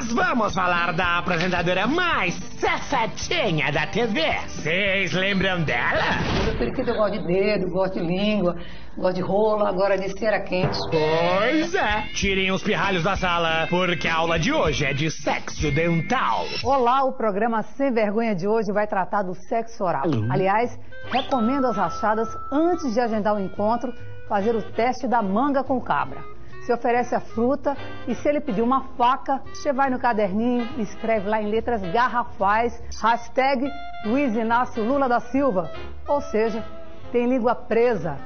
Mas vamos falar da apresentadora mais safadinha da TV. Vocês lembram dela? O periquito eu gosto de dedo, gosto de língua, gosto de rola, agora de cera quente. Pois é. Tirem os pirralhos da sala, porque a aula de hoje é de sexo dental. Olá, o programa Sem Vergonha de hoje vai tratar do sexo oral. Aliás, recomendo às rachadas, antes de agendar o encontro, fazer o teste da manga com cabra. Você oferece a fruta e se ele pedir uma faca, você vai no caderninho e escreve lá em letras garrafais, hashtag Luiz Inácio Lula da Silva. Ou seja, tem língua presa.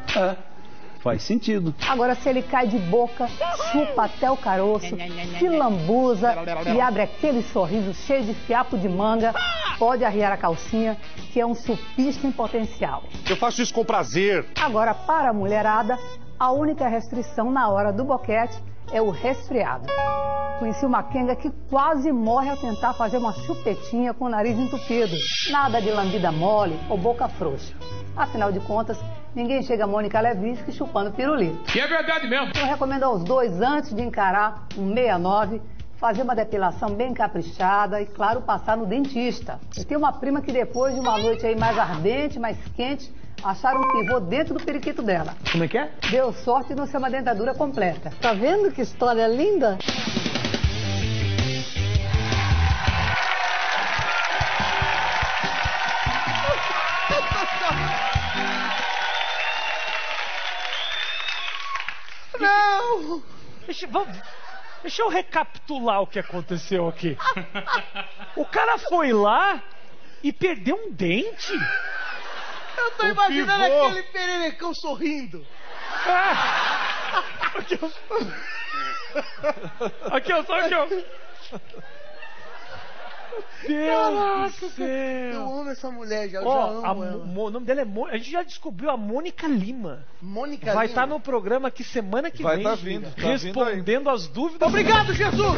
Faz sentido. Agora, se ele cai de boca, chupa até o caroço, se lambuza e abre aquele sorriso cheio de fiapo de manga, pode arriar a calcinha, que é um chupista em potencial. Eu faço isso com prazer. Agora, para a mulherada, a única restrição na hora do boquete é o resfriado. Conheci uma quenga que quase morre ao tentar fazer uma chupetinha com o nariz entupido. Nada de lambida mole ou boca frouxa. Afinal de contas, ninguém chega a Mônica Levinsky chupando pirulito. E é verdade mesmo. Eu recomendo aos dois, antes de encarar um 69, fazer uma depilação bem caprichada e, claro, passar no dentista. Eu tenho uma prima que depois de uma noite aí mais ardente, mais quente, acharam um pivô dentro do periquito dela. Como é que é? Deu sorte de não ser uma dentadura completa. Tá vendo que história linda? Não! Deixa eu recapitular o que aconteceu aqui. O cara foi lá e perdeu um dente? Eu tô imaginando aquele pererecão sorrindo. Aqui, ó, só aqui, ó. Deus do céu. Eu amo essa mulher, já Ó, amo ela. o nome dela é Mônica. A gente já descobriu a Mônica Lima. Mônica Vai Lima. estar no programa aqui semana que Vai vem. tá vindo, tá vindo aí. respondendo as dúvidas. Obrigado, Jesus!